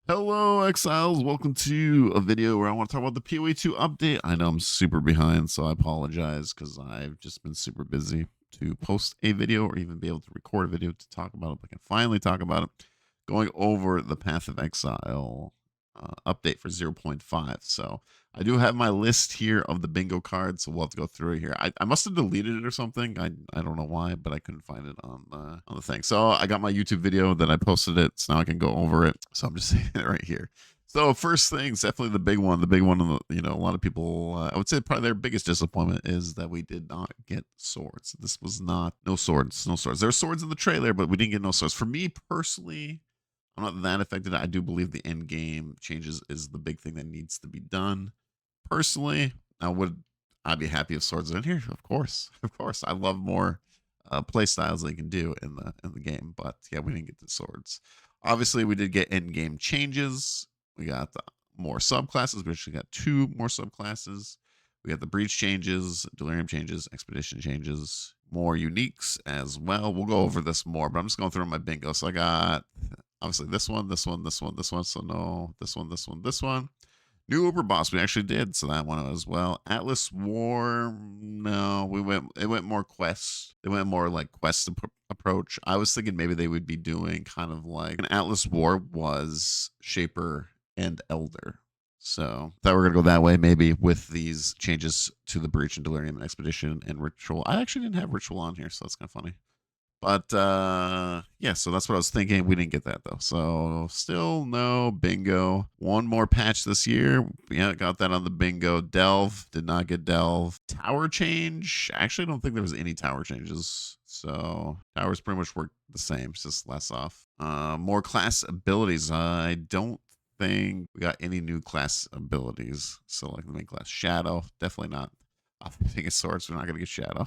Hello, exiles. Welcome to a video where I want to talk about the PoE 2 update. I know I'm super behind, so I apologize because I've just been super busy to post a video or even be able to record a video to talk about it. But I can finally talk about it. Going over the Path of Exile update for 0.5. So I do have my list here of the bingo cards, so we'll have to go through it here. I must have deleted it or something. I don't know why, but I couldn't find it on the thing. So I got my YouTube video, then I posted it, so now I can go over it. So I'm just saying it right here. So first things, definitely the big one. The big one, a lot of people, I would say probably their biggest disappointment is that we did not get swords. This was not, no swords, no swords. There were swords in the trailer, but we didn't get no swords. For me personally, I'm not that affected. I do believe the end game changes is the big thing that needs to be done. Personally, I'd be happy if swords are in here? Of course, of course. I love more play styles they can do in the game, but yeah, we didn't get the swords. Obviously, we did get end game changes. We got more subclasses. We actually got 2 more subclasses. We got the breach changes, delirium changes, expedition changes, more uniques as well. We'll go over this more, but I'm just going through my bingo. So I got obviously this one, this one, this one, this one. So no, this one, this one, this one. New Uber Boss, we actually did, so that one as well. Atlas War, no, it went more quest. It went more like quest approach. I was thinking maybe they would be doing kind of like an Atlas War was Shaper and Elder. So thought we were gonna go that way, maybe with these changes to the Breach and Delirium and Expedition and Ritual. I actually didn't have Ritual on here, so that's kind of funny. But yeah, so that's what I was thinking. We didn't get that though. So still no bingo. One more patch this year. Yeah, got that on the bingo. Delve, did not get Delve. Tower change. Actually, I don't think there was any tower changes. So towers pretty much work the same, it's just less off. More class abilities. I don't think we got any new class abilities. So like the main class. Shadow, definitely not. I think it's swords. We're not gonna get Shadow.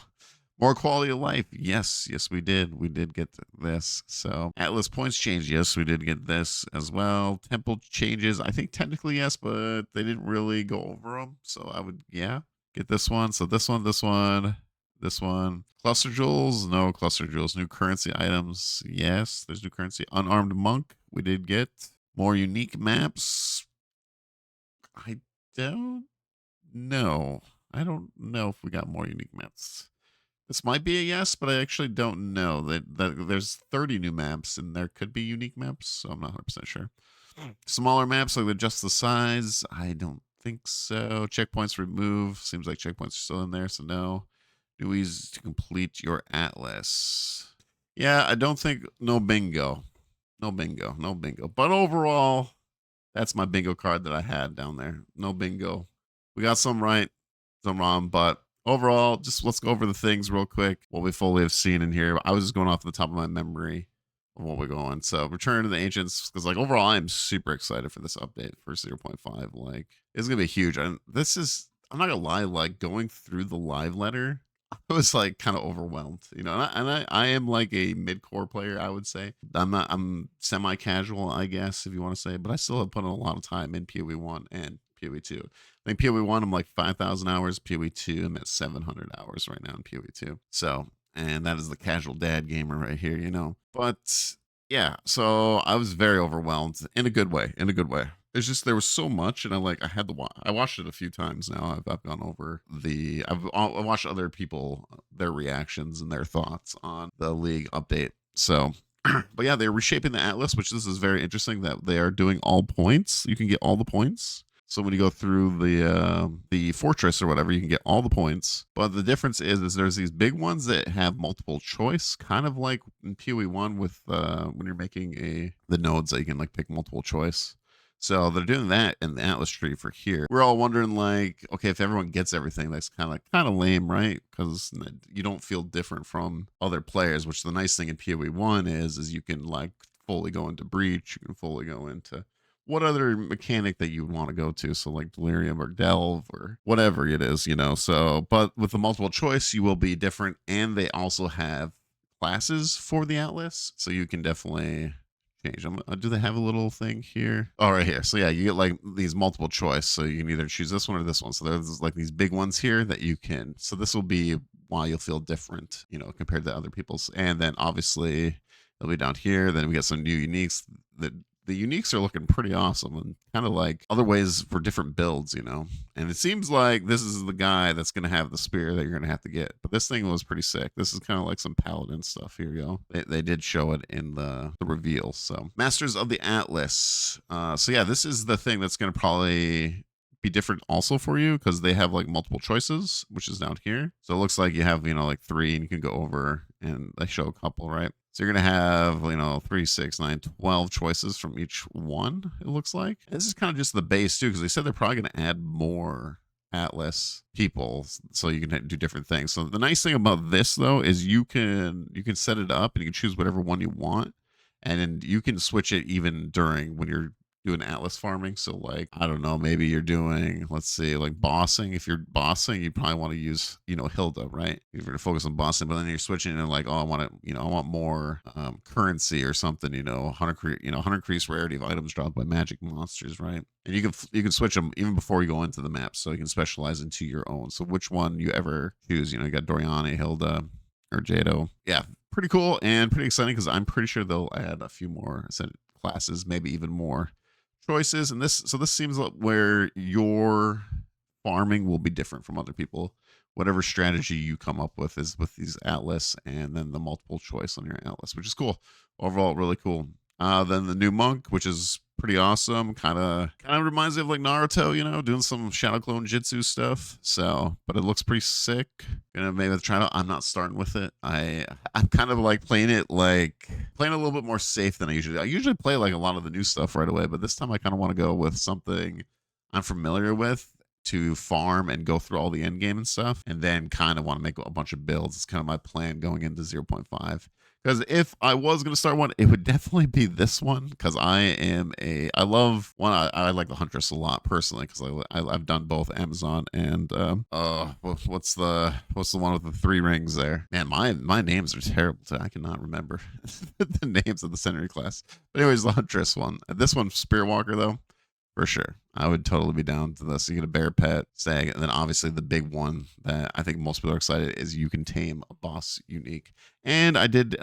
More quality of life. Yes, we did. We did get this. So Atlas points change. Yes, we did get this as well. Temple changes. I think technically yes, but they didn't really go over them. So I would, yeah, get this one. So this one, this one, this one. Cluster jewels. No cluster jewels. New currency items. Yes, there's new currency. Unarmed monk. We did get more unique maps. I don't know. I don't know if we got more unique maps. This might be a yes, but I actually don't know. That there's 30 new maps, and there could be unique maps, so I'm not 100% sure. Smaller maps, like adjust the size. I don't think so. Checkpoints remove. Seems like checkpoints are still in there, so no. New ease to complete your atlas. Yeah, I don't think no bingo. No bingo. No bingo. But overall, that's my bingo card that I had down there. No bingo. We got some right, some wrong, but overall, just let's go over the things real quick. What we fully have seen in here. I was just going off the top of my memory of what we're going. So Return to the Ancients, because like overall, I'm super excited for this update for 0.5. Like it's gonna be huge. And this is, I'm not gonna lie, like going through the live letter, I was like kind of overwhelmed, you know. And I am like a mid-core player, I would say. I'm semi-casual, I guess, if you want to say, but I still have put in a lot of time in PoE 1 and PoE 2. I think PoE 1, I'm like 5,000 hours. PoE 2, I'm at 700 hours right now in PoE 2. So, and that is the casual dad gamer right here, you know. But yeah, so I was very overwhelmed in a good way, in a good way. It's just there was so much, and I had to watch. I watched it a few times now. I've gone over I've watched other people their reactions and their thoughts on the league update. So, but yeah, they're reshaping the atlas, which this is very interesting that they are doing all points. You can get all the points. So when you go through the fortress or whatever, you can get all the points. But the difference is there's these big ones that have multiple choice, kind of like in PoE 1 with when you're making the nodes that you can like pick multiple choice. So they're doing that in the Atlas tree for here. We're all wondering like, okay, if everyone gets everything, that's kind of lame, right? Because you don't feel different from other players. Which the nice thing in PoE 1 is you can like fully go into breach, you can fully go into what other mechanic that you would want to go to. So like delirium or delve or whatever it is, you know. So but with the multiple choice, you will be different, and they also have classes for the atlas, so you can definitely change. Do they have a little thing here? Oh, right here. So yeah, you get like these multiple choice. So you can either choose this one or this one. So there's like these big ones here that you can. So this will be why you'll feel different, you know, compared to other people's. And then obviously it'll be down here. Then we got some new uniques that the uniques are looking pretty awesome and kind of like other ways for different builds, you know. And it seems like this is the guy that's going to have the spear that you're going to have to get. But this thing was pretty sick. This is kind of like some paladin stuff. Here you go. They did show it in the reveal. So Masters of the Atlas. So yeah, this is the thing that's going to probably be different also for you because they have like multiple choices, which is down here. So it looks like you have, you know, like 3 and you can go over and they show a couple, right? So you're going to have, you know, 3, 6, 9, 12 choices from each one, it looks like. And this is kind of just the base too, because they said they're probably going to add more Atlas people so you can do different things. So the nice thing about this though is you can set it up and you can choose whatever one you want. And then you can switch it even during when you're doing Atlas farming. So like, I don't know, maybe you're doing, let's see, like bossing. If you're bossing, you probably want to use, you know, Hilda, right? You're going to focus on bossing, but then you're switching and like, oh, I want to, you know, I want more currency or something, you know, 100 increased rarity of items dropped by magic monsters, right? And you can switch them even before you go into the map, so you can specialize into your own. So which one you ever choose, you know, you got Doriani, Hilda, or Jado. Yeah, pretty cool and pretty exciting because I'm pretty sure they'll add a few more classes, maybe even more choices. And this seems like where your farming will be different from other people. Whatever strategy you come up with is with these Atlas and then the multiple choice on your Atlas, which is cool. Overall, really cool. Then the new monk, which is pretty awesome. Kind of reminds me of like Naruto, you know, doing some shadow clone jutsu stuff. So, but it looks pretty sick. Gonna maybe try it out. I'm not starting with it. I'm kind of like playing a little bit more safe than I usually play like a lot of the new stuff right away, but this time I kind of want to go with something I'm familiar with to farm and go through all the end game and stuff, and then kind of want to make a bunch of builds. It's kind of my plan going into 0.5. Because if I was going to start one, it would definitely be this one. Because I love one. I like the Huntress a lot personally. Because I've done both Amazon and what's the one with the 3 rings there? Man, my names are terrible. I cannot remember the names of the Century class. But anyways, the Huntress one. This one, Spirit Walker though. For sure. I would totally be down to this. You get a bear pet, stag, and then obviously the big one that I think most people are excited is you can tame a boss unique. And I did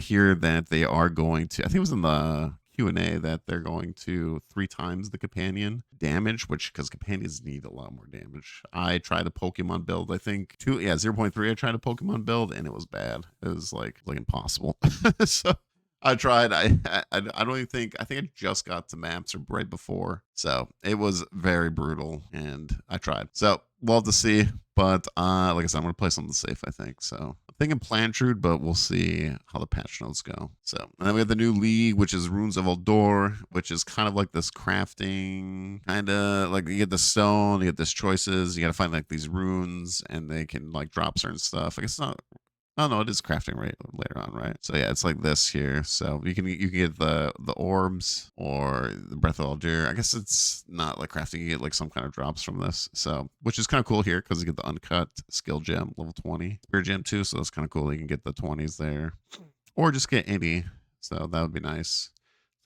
hear that they are going to, I think it was in the Q&A, that they're going to 3 times the companion damage, which because companions need a lot more damage. I tried a Pokemon build, I think 0.3. I tried a Pokemon build and it was bad. It was like impossible. So I tried. I don't even think. I think I just got to maps or right before, so it was very brutal, and I tried. So we'll have to see. But like I said, I'm gonna play something safe. I think so. I'm thinking Plantrude, but we'll see how the patch notes go. So and then we have the new league, which is Runes of Eldor, which is kind of like this crafting, kind of like you get the stone, you get this choices, you got to find like these runes, and they can like drop certain stuff. I guess it's not. Oh no, it is crafting right later on, right? So yeah, it's like this here. So you can get the orbs or the Breath of Eldir. I guess it's not like crafting. You get like some kind of drops from this. So which is kind of cool here because you get the uncut skill gem level 20, spirit gem too. So that's kind of cool. You can get the 20s there, or just get any. So that would be nice,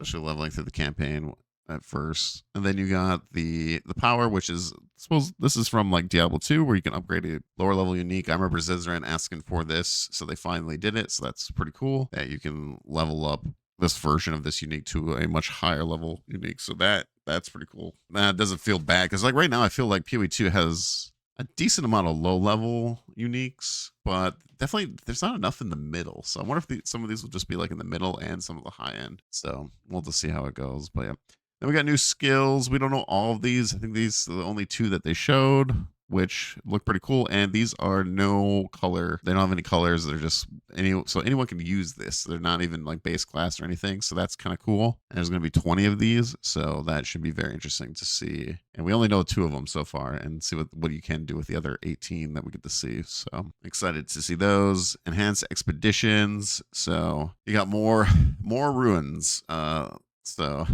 especially leveling through the campaign at first. And then you got the power, which is, I suppose this is from like Diablo 2 where you can upgrade a lower level unique. I remember Zizran asking for this, so they finally did it. So that's pretty cool that you can level up this version of this unique to a much higher level unique. So that's pretty cool. That doesn't feel bad because like right now I feel like PoE 2 has a decent amount of low level uniques, but definitely there's not enough in the middle. So I wonder if some of these will just be like in the middle and some of the high end. So we'll just see how it goes. But yeah. Then we got new skills. We don't know all of these. I think these are the only 2 that they showed, which look pretty cool. And these are no color. They don't have any colors. They're just so anyone can use this. They're not even like base class or anything. So that's kind of cool. And there's going to be 20 of these. So that should be very interesting to see. And we only know 2 of them so far and see what you can do with the other 18 that we get to see. So excited to see those. Enhanced expeditions. So you got more ruins. So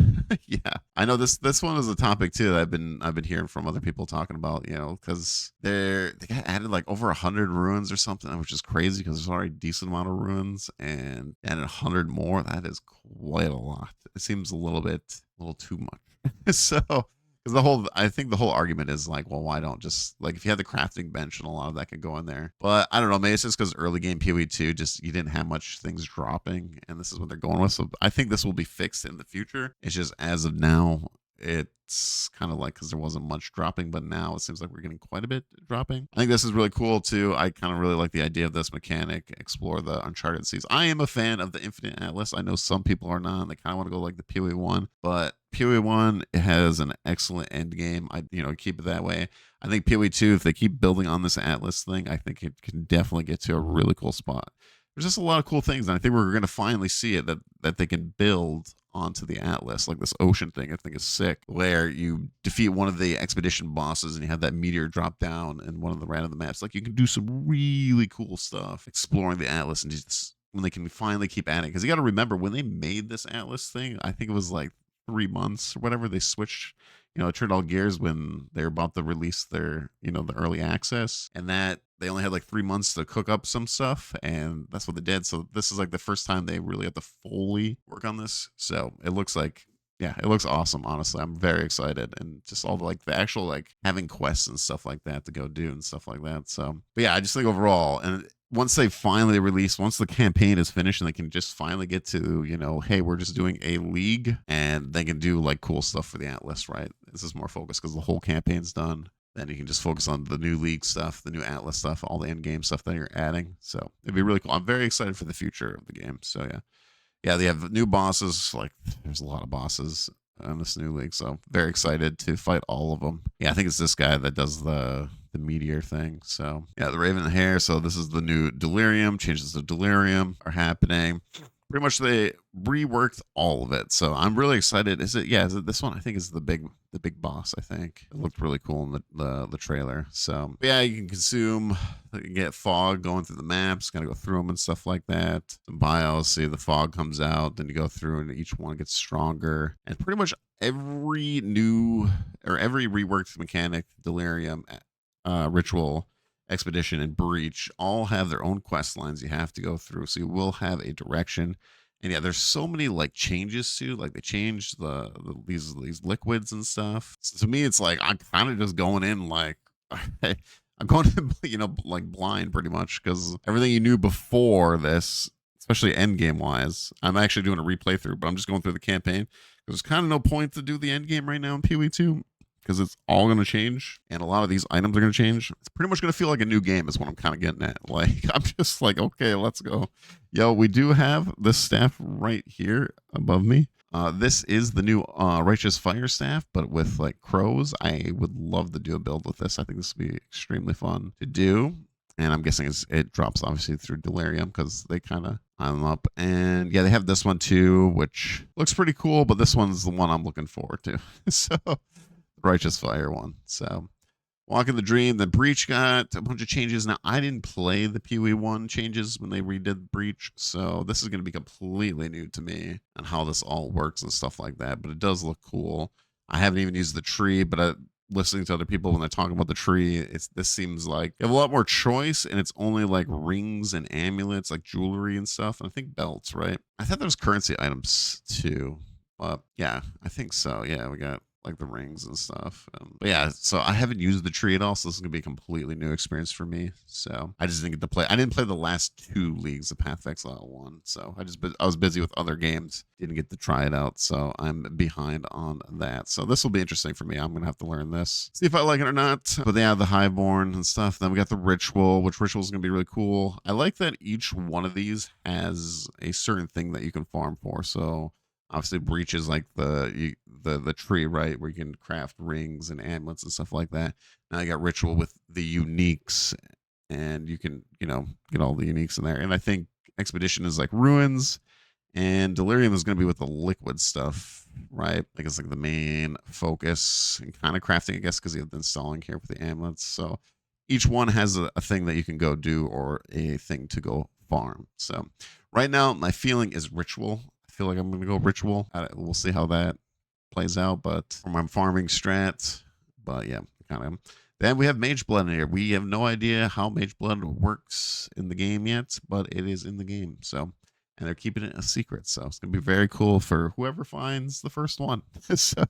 yeah, I know this one is a topic too that I've been hearing from other people talking about, you know, because they got added like over 100 ruins or something, which is crazy because there's already a decent amount of ruins, and 100 more. That is quite a lot. It seems a little too much. So because I think the whole argument is like, well, why don't just like if you had the crafting bench and a lot of that could go in there. But I don't know, maybe it's just because early game PoE2 just you didn't have much things dropping, and this is what they're going with. So I think this will be fixed in the future. It's just as of now, it's kind of like because there wasn't much dropping, but now it seems like we're getting quite a bit dropping. I think this is really cool too. I kind of really like the idea of this mechanic, explore the uncharted seas. I am a fan of the Infinite Atlas. I know some people are not. They kind of want to go like the PoE1, but PoE1 has an excellent end game. I keep it that way. I think PoE2, if they keep building on this Atlas thing, I think it can definitely get to a really cool spot. There's just a lot of cool things, and I think we're going to finally see it that they can build onto the Atlas, like this ocean thing. I think is sick, where you defeat one of the expedition bosses and you have that meteor drop down in one of the random maps. Like you can do some really cool stuff exploring the Atlas, and just when they can finally keep adding, because you got to remember when they made this Atlas thing, I think it was like 3 months or whatever they switched. It turned all gears when they were about to release their, the early access, and that they only had like 3 months to cook up some stuff, and that's what they did. So this is like the first time they really had to fully work on this. So it looks like, yeah, it looks awesome. Honestly, I'm very excited, and just all the actual like having quests and stuff like that to go do and stuff like that. So, but yeah, I just think overall, and once they finally release, once the campaign is finished and they can just finally get to, hey, we're just doing a league, and they can do like cool stuff for the Atlas, right? This is more focused because the whole campaign's done. Then you can just focus on the new league stuff, the new Atlas stuff, all the end game stuff that you're adding. So it'd be really cool. I'm very excited for the future of the game. So yeah, they have new bosses. Like there's a lot of bosses on this new league, so very excited to fight all of them. Yeah, I think it's this guy that does the meteor thing. So yeah, the Raven Hair. So this is the new Delirium. Changes of Delirium are happening. Pretty much they reworked all of it. So I'm really excited. Is it this one? I think is the big boss. I think it looked really cool in the trailer. So yeah, you can consume, you can get fog going through the maps, gotta go through them and stuff like that. Some bios, see the fog comes out, then you go through and each one gets stronger. And pretty much every new or every reworked mechanic, Delirium, Ritual, Expedition, and Breach all have their own quest lines you have to go through. So you will have a direction. And yeah, there's so many like changes too. Like they changed these liquids and stuff. So to me, it's like I'm kind of just going in like I'm going to like blind pretty much, because everything you knew before this, especially end game wise, I'm actually doing a replay through, but I'm just going through the campaign. There's kind of no point to do the end game right now in PoE2, because it's all going to change, and a lot of these items are going to change. It's pretty much going to feel like a new game is what I'm kind of getting at. Like, I'm just like, okay, let's go. Yo, we do have this staff right here above me. This is the new Righteous Fire staff, but with like crows. I would love to do a build with this. I think this would be extremely fun to do. And I'm guessing it drops obviously through Delirium because they kind of line them up. And yeah, they have this one too, which looks pretty cool, but this one's the one I'm looking forward to. So Righteous Fire one. So Walking the Dream, the Breach got a bunch of changes. Now, I didn't play the PoE1 changes when they redid Breach, so this is going to be completely new to me on how this all works and stuff like that, but it does look cool. I haven't even used the tree, but listening to other people when they talk about the tree, this seems like you have a lot more choice, and it's only like rings and amulets, like jewelry and stuff, and I think belts, right? I thought there was currency items too, but yeah, I think so. Yeah, we got like the rings and stuff. But yeah, so I haven't used the tree at all, so this is gonna be a completely new experience for me. So I just didn't get to play. I didn't play the last 2 leagues of Path of Exile 1, so I was busy with other games, didn't get to try it out, so I'm behind on that. So this will be interesting for me. I'm gonna have to learn this, see if I like it or not. But they have the Highborn and stuff. Then we got the Ritual, which Ritual is gonna be really cool. I like that each one of these has a certain thing that you can farm for. So obviously Breach is like the tree, right, where you can craft rings and amulets and stuff like that. Now you got Ritual with the uniques, and you can get all the uniques in there. And I think Expedition is like ruins, and Delirium is going to be with the liquid stuff, right? Like it's like the main focus, and kind of crafting, I guess, because you have the installing here for the amulets. So each one has a thing that you can go do or a thing to go farm. So right now my feeling is Ritual. I feel like I'm going to go Ritual. We'll see how that plays out, but for my farming strat. But yeah, kind of. Then we have Mage Blood in here. We have no idea how Mage Blood works in the game yet, but it is in the game. So, and they're keeping it a secret. So it's gonna be very cool for whoever finds the first one. So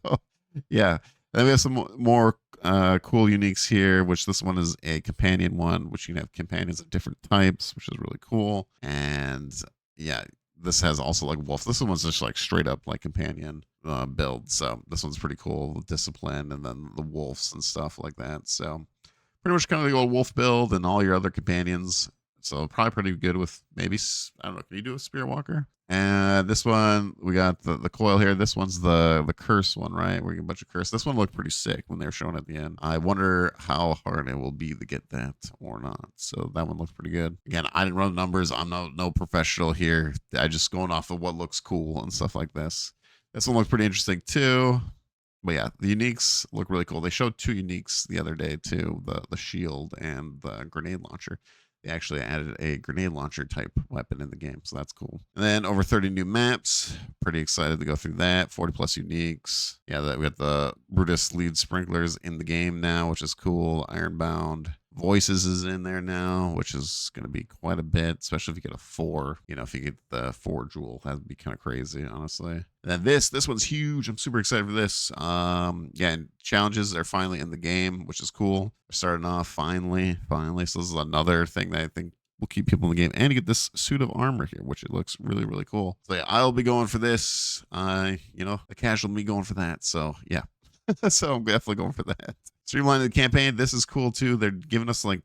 yeah, Then we have some more cool uniques here, which this one is a companion one, which you can have companions of different types, which is really cool. And yeah, this has also like wolf. This one's just like straight up like companion build. So this one's pretty cool with discipline and then the wolves and stuff like that. So pretty much kind of the old wolf build and all your other companions. So probably pretty good with maybe I don't know. Can you do a Spirit Walker? And this one we got the coil here. This one's the curse one, right? We're getting a bunch of curse. This one looked pretty sick when they were showing at the end. I wonder how hard it will be to get that or not. So that one looks pretty good. Again, I didn't run the numbers. I'm no professional here. I just going off of what looks cool and stuff like this. This one looks pretty interesting too. But yeah, the uniques look really cool. They showed two uniques the other day too, the shield and the grenade launcher. They actually added a grenade launcher type weapon in the game, so that's cool. And then over 30 new maps. Pretty excited to go through that. 40 plus uniques. Yeah, we got the Brutus lead sprinklers in the game now, which is cool. Ironbound. Voices is in there now, which is going to be quite a bit, especially if you get a 4. You know, if you get the 4 jewel, that'd be kind of crazy, honestly. And then this one's huge. I'm super excited for this. Yeah, and challenges are finally in the game, which is cool. We're starting off finally. So this is another thing that I think will keep people in the game. And you get this suit of armor here, which it looks really, really cool. So yeah, I'll be going for this. You know, the casual me going for that. So yeah. So I'm definitely going for that. Streamlining the campaign. This is cool too. They're giving us like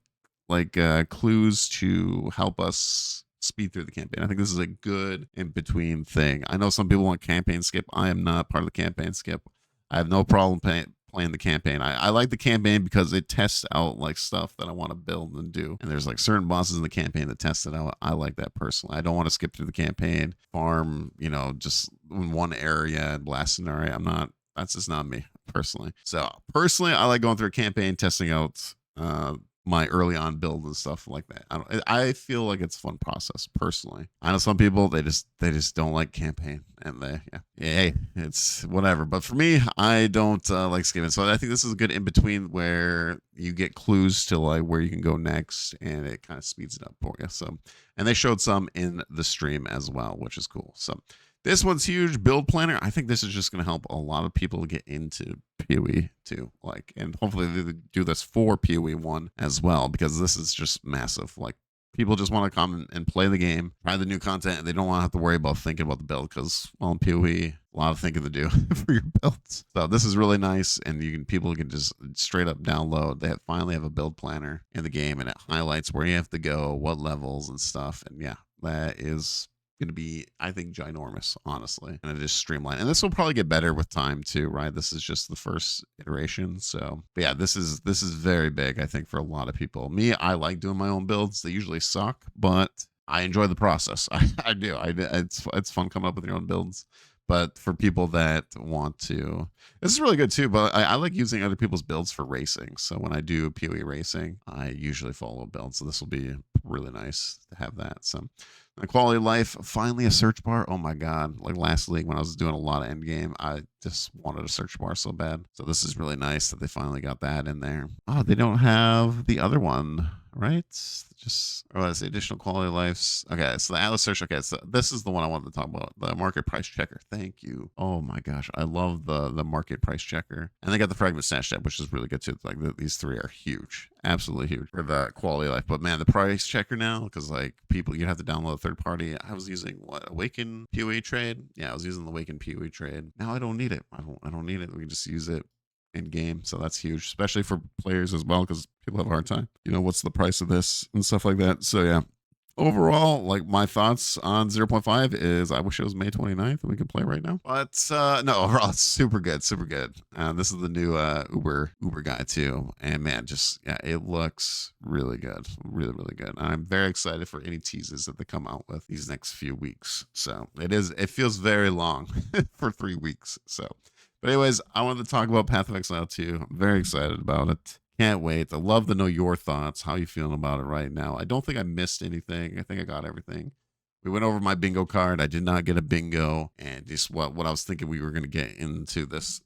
clues to help us speed through the campaign. I think this is a good in between thing. I know some people want campaign skip. I am not part of the campaign skip. I have no problem playing the campaign. I like the campaign because it tests out like stuff that I want to build and do. And there's like certain bosses in the campaign that test it out. I like that personally. I don't want to skip through the campaign, farm, you know, just in one area and blast an area. That's just not me personally. So personally, I like going through a campaign, testing out my early on build and stuff like that. I feel like it's a fun process personally. I know some people they just don't like campaign and hey, it's whatever. But for me, I don't like skipping. So I think this is a good in between where you get clues to like where you can go next, and it kind of speeds it up for you. So, and they showed some in the stream as well, which is cool. So this one's huge. Build planner. I think this is just going to help a lot of people get into PoE too. Like, and hopefully they do this for PoE 1 as well, because this is just massive. Like, people just want to come and play the game, try the new content, and they don't want to have to worry about thinking about the build because, well, in PoE, a lot of thinking to do for your builds. So this is really nice, and people can just straight up download. They finally have a build planner in the game, and it highlights where you have to go, what levels and stuff. And yeah, that is going to be, I think, ginormous, honestly, and it is streamlined. And this will probably get better with time too, right? This is just the first iteration, so but yeah, this is very big, I think, for a lot of people. Me, I like doing my own builds. They usually suck, but I enjoy the process. I do. It's fun coming up with your own builds. But for people that want to, this is really good too. But I like using other people's builds for racing. So when I do PoE racing, I usually follow a build. So this will be really nice to have that. So the quality of life, finally a search bar. Oh my God. Like last league when I was doing a lot of end game, I just wanted a search bar so bad. So this is really nice that they finally got that in there. Oh, they don't have the other one, right? Just, oh, that's the additional quality of lives. Okay, so the Atlas search. Okay, so this is the one I wanted to talk about. The market price checker. Thank you. Oh my gosh, I love the market price checker. And they got the fragment stash tab, which is really good too. Like these three are huge, absolutely huge for the quality of life. But man, the price checker now, because like people, you have to download a third party. I was using what, Awaken PoE trade. Yeah, I was using the Awaken PoE trade. Now I don't need it. I don't need it. We can just use it in game. So that's huge, especially for players as well, because people have a hard time. You know, what's the price of this and stuff like that. So yeah, overall, like my thoughts on 0.5 is I wish it was May 29th and we could play right now. But no, overall, it's super good, super good. This is the new Uber guy too. And man, just, yeah, it looks really good. Really, really good. I'm very excited for any teases that they come out with these next few weeks. So it feels very long for 3 weeks. So but anyways, I wanted to talk about Path of Exile 2. I'm very excited about it. Can't wait. I'd love to know your thoughts. How you feeling about it right now? I don't think I missed anything. I think I got everything. We went over my bingo card. I did not get a bingo, and just what I was thinking we were going to get into this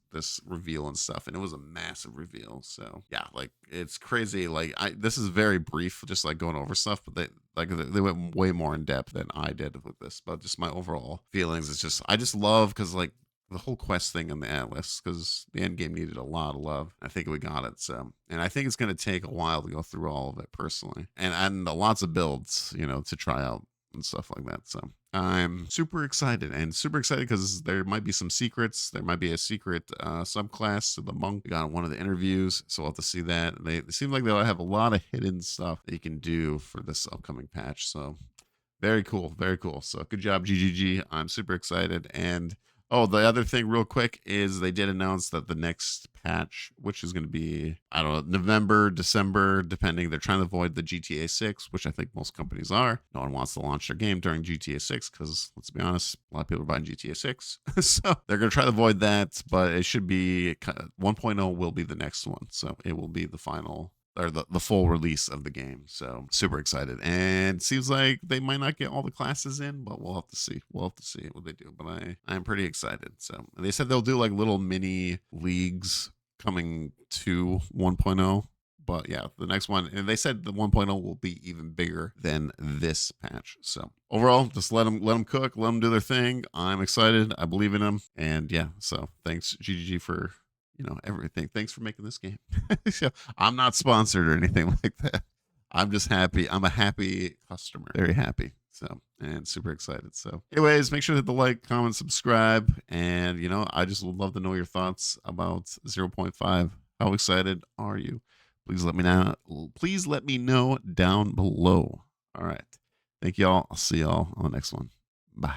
reveal and stuff, and it was a massive reveal. So yeah, like it's crazy. Like this is very brief, just like going over stuff, but they went way more in depth than I did with this. But just my overall feelings is just I just love because like the whole quest thing on the Atlas, because the end game needed a lot of love. I think we got it. So, and I think it's going to take a while to go through all of it personally, and lots of builds, to try out and stuff like that. So I'm super excited, and super excited because there might be some secrets. There might be a secret subclass to the monk. We got in one of the interviews, so we'll have to see that. They seem like they'll have a lot of hidden stuff that you can do for this upcoming patch. So very cool. Very cool. So good job, GGG. I'm super excited. And oh, the other thing, real quick, is they did announce that the next patch, which is going to be, I don't know, November, December, depending, they're trying to avoid the GTA 6, which I think most companies are. No one wants to launch their game during GTA 6 because, let's be honest, a lot of people are buying GTA 6. So they're going to try to avoid that, but it should be 1.0 will be the next one. So it will be the final or the full release of the game. So super excited. And seems like they might not get all the classes in, but we'll have to see. We'll have to see what they do. But I'm pretty excited. So they said they'll do like little mini leagues coming to 1.0. But yeah, the next one, and they said the 1.0 will be even bigger than this patch. So overall, just let them cook, let them do their thing. I'm excited. I believe in them. And yeah, so thanks GGG for everything. Thanks for making this game. So, I'm not sponsored or anything like that. I'm just happy. I'm a happy customer. Very happy. So, and super excited. So, anyways, make sure to hit the like, comment, subscribe. And, I just would love to know your thoughts about zero point 0.5. How excited are you? Please let me know. Please let me know down below. All right. Thank y'all. I'll see y'all on the next one. Bye.